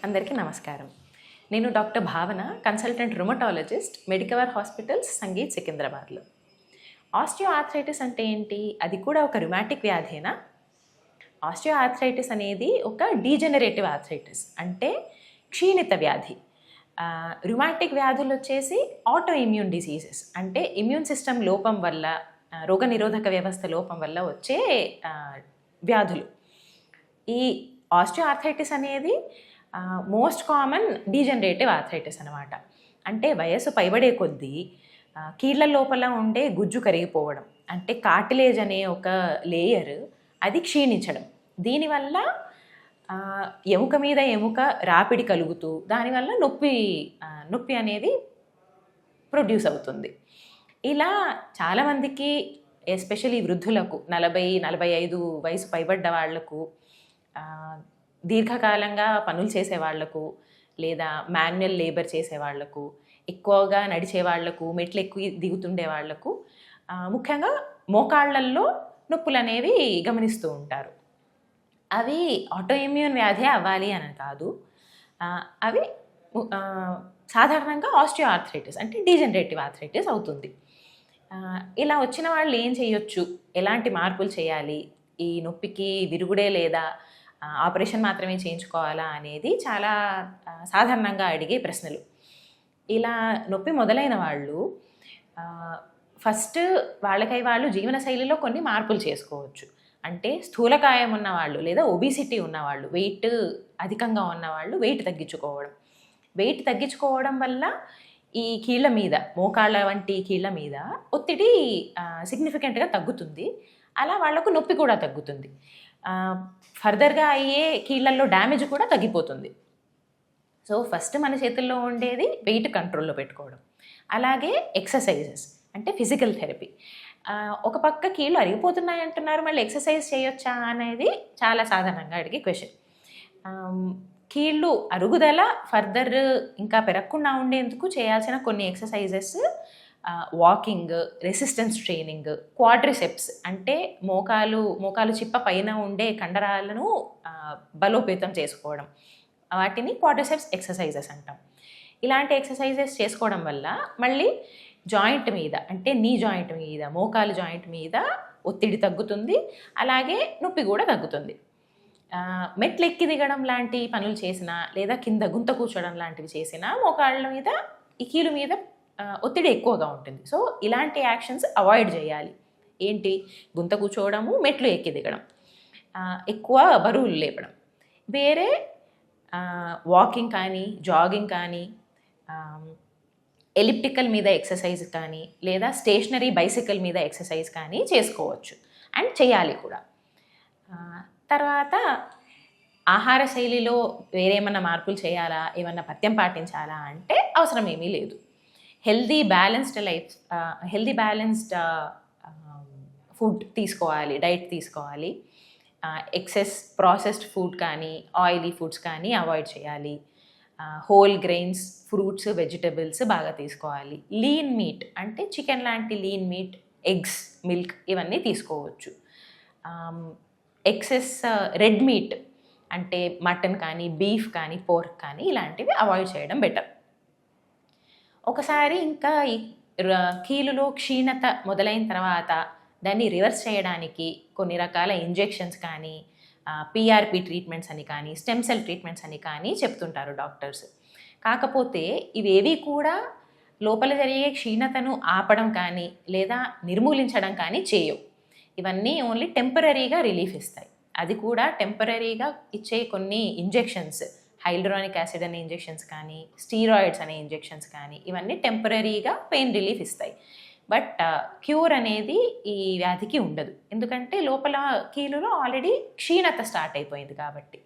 అందరికీ నమస్కారం. నేను doctor Bhavana, consultant rheumatologist, Medicover hospitals, Sangeet, సికింద్రాబాద్లో. ఆస్టియో ఆర్థరైటిస్ అంటే ఏంటి? అది కూడా ఒక రుమాటిక్ వ్యాధేనా? ఆస్టియో ఆర్థరైటిస్ అనేది ఒక డీజెనరేటివ్ ఆర్థరైటిస్, అంటే క్షీణిత వ్యాధి. రుమాటిక్ వ్యాధులు వచ్చేసి ఆటో ఇమ్యూన్ డిసీజెస్, అంటే ఇమ్యూన్ సిస్టమ్ లోపం వల్ల, రోగనిరోధక వ్యవస్థ లోపం వల్ల వచ్చే వ్యాధులు. ఈ ఆస్టియో ఆర్థరైటిస్ అనేది మోస్ట్ కామన్ డీజనరేటివ్ ఆర్థరైటిస్ అనమాట. అంటే వయసు పైబడే కొద్దీ కీళ్ళ లోపల ఉండే గుజ్జు కరిగిపోవడం, అంటే కార్టిలేజ్ అనే ఒక లేయర్ అది క్షీణించడం. దీనివల్ల ఎముక మీద ఎముక రాపిడి కలుగుతూ దానివల్ల నొప్పి అనేది ప్రొడ్యూస్ అవుతుంది. ఇలా చాలామందికి, ఎస్పెషలీ వృద్ధులకు, 40-45 వయసు పైబడ్డ వాళ్లకు, దీర్ఘకాలంగా పనులు చేసేవాళ్లకు, లేదా మాన్యువల్ లేబర్ చేసేవాళ్లకు, ఎక్కువగా నడిచే వాళ్లకు, మెట్లు ఎక్కువ దిగుతుండే వాళ్లకు, ముఖ్యంగా మోకాళ్ళల్లో నొప్పులు అనేవి గమనిస్తూ ఉంటారు. అవి ఆటోఇమ్యూన్ వ్యాధి అవ్వాలి అని కాదు, అవి సాధారణంగా ఆస్టియో ఆర్థరైటిస్ అంటే డీజనరేటివ్ ఆర్థరైటిస్ అవుతుంది. ఇలా వచ్చిన వాళ్ళు ఏం చేయొచ్చు, ఎలాంటి మార్పులు చేయాలి, ఈ నొప్పికి విరుగుడే లేదా ఆపరేషన్ మాత్రమే చేయించుకోవాలా అనేది చాలా సాధారణంగా అడిగే ప్రశ్నలు. ఇలా నొప్పి మొదలైన వాళ్ళు ఫస్ట్ వాళ్ళు జీవనశైలిలో కొన్ని మార్పులు చేసుకోవచ్చు. అంటే స్థూలకాయం ఉన్నవాళ్ళు లేదా ఒబిసిటీ ఉన్నవాళ్ళు, వెయిట్ అధికంగా ఉన్నవాళ్ళు వెయిట్ తగ్గించుకోవడం వల్ల ఈ కీళ్ళ మీద, మోకాళ్ళ వంటి కీళ్ళ మీద ఒత్తిడి సిగ్నిఫికెంట్గా తగ్గుతుంది. అలా వాళ్లకు నొప్పి కూడా తగ్గుతుంది. ఫర్దర్గా అయ్యే కీళ్ళల్లో డ్యామేజ్ కూడా తగ్గిపోతుంది. సో ఫస్ట్ మన చేతుల్లో ఉండేది వెయిట్ కంట్రోల్లో పెట్టుకోవడం, అలాగే ఎక్సర్సైజెస్ అంటే ఫిజికల్ థెరపీ. ఒక పక్క కీళ్ళు అరిగిపోతున్నాయి అంటున్నారు, మళ్ళీ ఎక్సర్సైజ్ చేయొచ్చా అనేది చాలా సాధారణంగా అడిగే క్వశ్చన్. కీళ్ళు అరుగుదల ఫర్దర్ ఇంకా పెరగకుండా ఉండేందుకు చేయాల్సిన కొన్ని exercises: walking, resistance training, quadriceps అంటే మోకాలు చిప్ప పైన ఉండే కండరాలను బలోపేతం చేసుకోవడం, వాటిని క్వాడ్రిసెప్స్ ఎక్సర్సైజెస్ అంటాం. ఇలాంటి ఎక్సర్సైజెస్ చేసుకోవడం వల్ల మళ్ళీ జాయింట్ మీద, అంటే నీ జాయింట్ మీద, మోకాలు జాయింట్ మీద ఒత్తిడి తగ్గుతుంది, అలాగే నొప్పి కూడా తగ్గుతుంది. మెట్లు ఎక్కి దిగడం లాంటి పనులు చేసినా, లేదా కింద గుంత కూర్చోవడం లాంటివి చేసినా మోకాళ్ళ మీద, ఈ కీలు మీద ఒత్తిడి ఎక్కువగా ఉంటుంది. సో ఇలాంటి యాక్షన్స్ అవాయిడ్ చేయాలి. ఏంటి? గుంత కూర్చోవడము, మెట్లు ఎక్కి దిగడం, ఎక్కువ బరువులు లేపడం. వేరే వాకింగ్ కానీ, జాగింగ్ కానీ, ఎలిప్టికల్ మీద ఎక్సర్సైజ్ కానీ, లేదా స్టేషనరీ బైసికల్ మీద ఎక్సర్సైజ్ కానీ చేసుకోవచ్చు, అండ్ చేయాలి కూడా. తర్వాత ఆహార శైలిలో వేరేమన్నా మార్పులు చేయాలా, ఏమన్నా పథ్యం పాటించాలా అంటే అవసరం ఏమీ లేదు. హెల్దీ బ్యాలెన్స్డ్ ఫుడ్ తీసుకోవాలి, డైట్ తీసుకోవాలి. ఎక్సెస్ ప్రాసెస్డ్ ఫుడ్ కానీ, ఆయిలీ ఫుడ్స్ కానీ అవాయిడ్ చేయాలి. హోల్ గ్రెయిన్స్, ఫ్రూట్స్, వెజిటబుల్స్ బాగా తీసుకోవాలి. లీన్ మీట్ అంటే చికెన్ లాంటి లీన్ మీట్, ఎగ్స్, మిల్క్ ఇవన్నీ తీసుకోవచ్చు. ఎక్సెస్ రెడ్ మీట్ అంటే మటన్ కానీ, బీఫ్ కానీ, పోర్క్ కానీ ఇలాంటివి అవాయిడ్ చేయడం బెటర్. ఒకసారి ఇంకా ఈ కీలులో క్షీణత మొదలైన తర్వాత దాన్ని రివర్స్ చేయడానికి కొన్ని రకాల ఇంజెక్షన్స్ కానీ, పిఆర్పి ట్రీట్మెంట్స్ అని కానీ, స్టెమ్ సెల్ ట్రీట్మెంట్స్ అని కానీ చెప్తుంటారు డాక్టర్స్. కాకపోతే ఇవేవి కూడా లోపల జరిగే క్షీణతను ఆపడం కానీ లేదా నిర్మూలించడం కానీ చేయవు. ఇవన్నీ ఓన్లీ టెంపరరీగా రిలీఫ్ ఇస్తాయి. అది కూడా టెంపరరీగా ఇచ్చే కొన్ని ఇంజెక్షన్స్, హైల్యూరానిక్ యాసిడ్ అనే ఇంజెక్షన్స్ కానీ, స్టీరాయిడ్స్ అనే ఇంజెక్షన్స్ కానీ, ఇవన్నీ టెంపరరీగా పెయిన్ రిలీఫ్ ఇస్తాయి. బట్ క్యూర్ అనేది ఈ వ్యాధికి ఉండదు, ఎందుకంటే లోపల కీలులో ఆల్రెడీ క్షీణత స్టార్ట్ అయిపోయింది కాబట్టి.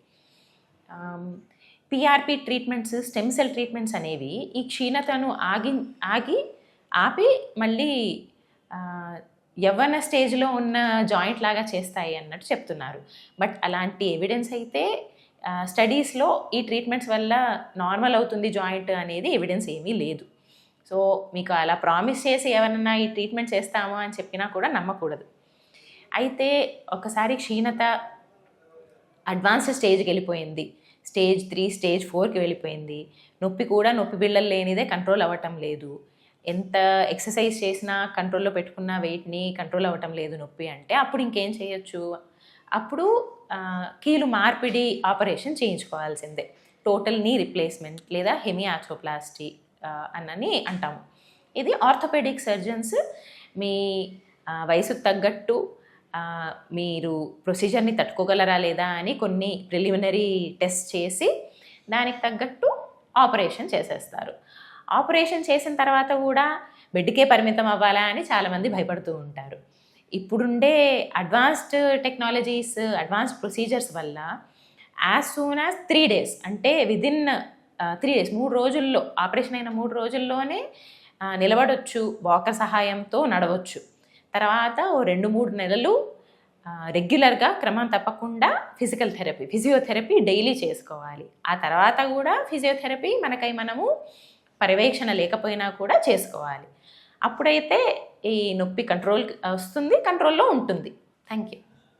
PRP treatments, stem cell treatments అనేవి ఈ క్షీణతను ఆపి మళ్ళీ యవ్వన స్టేజ్లో ఉన్న జాయింట్ లాగా చేస్తాయి అన్నట్టు చెప్తున్నారు. బట్ అలాంటి ఎవిడెన్స్ అయితే స్టడీస్లో ఈ ట్రీట్మెంట్స్ వల్ల నార్మల్ అవుతుంది జాయింట్ అనేది ఎవిడెన్స్ ఏమీ లేదు. సో మీకు అలా ప్రామిస్ చేసి ఎవరన్నా ఈ ట్రీట్మెంట్ చేస్తాము అని చెప్పినా కూడా నమ్మకూడదు. అయితే ఒకసారి క్షీణత అడ్వాన్స్డ్ స్టేజ్కి వెళ్ళిపోయింది, స్టేజ్ 3, స్టేజ్ 4కి వెళ్ళిపోయింది. నొప్పి కూడా నొప్పి బిళ్ళలు లేనిదే కంట్రోల్ అవ్వటం లేదు. ఎంత ఎక్సర్సైజ్ చేసినా కంట్రోల్లో పెట్టుకున్న వెయిట్ని కంట్రోల్ అవ్వటం లేదు నొప్పి అంటే అప్పుడు ఇంకేం చేయొచ్చు? అప్పుడు కీలు మార్పిడి ఆపరేషన్ చేయించుకోవాల్సిందే. టోటల్ నీ రిప్లేస్మెంట్ లేదా హెమియాక్సోప్లాస్టీ అని అంటాము. ఇది ఆర్థోపెడిక్ సర్జన్స్ మీ వయసుకు తగ్గట్టు మీరు ప్రొసీజర్ని తట్టుకోగలరా లేదా అని కొన్ని ప్రిలిమినరీ టెస్ట్ చేసి దానికి తగ్గట్టు ఆపరేషన్ చేసేస్తారు. ఆపరేషన్ చేసిన తర్వాత కూడా బెడ్కే పరిమితం అవ్వాలా అని చాలామంది భయపడుతూ ఉంటారు. ఇప్పుడుండే అడ్వాన్స్డ్ టెక్నాలజీస్, అడ్వాన్స్డ్ ప్రొసీజర్స్ వల్ల యాజ్ సూన్ యాజ్ 3 days అంటే విదిన్ 3 days 3 రోజుల్లో ఆపరేషన్ అయిన 3 రోజుల్లోనే నిలబడొచ్చు, వాకర్ సహాయంతో నడవచ్చు. తర్వాత 2-3 నెలలు రెగ్యులర్గా క్రమం తప్పకుండా ఫిజియోథెరపీ డైలీ చేసుకోవాలి. ఆ తర్వాత కూడా ఫిజియోథెరపీ మనకై మనము పర్యవేక్షణ లేకపోయినా కూడా చేసుకోవాలి. అప్పుడైతే ఈ నొప్పి కంట్రోల్ వస్తుంది, కంట్రోల్లో ఉంటుంది. Thank you.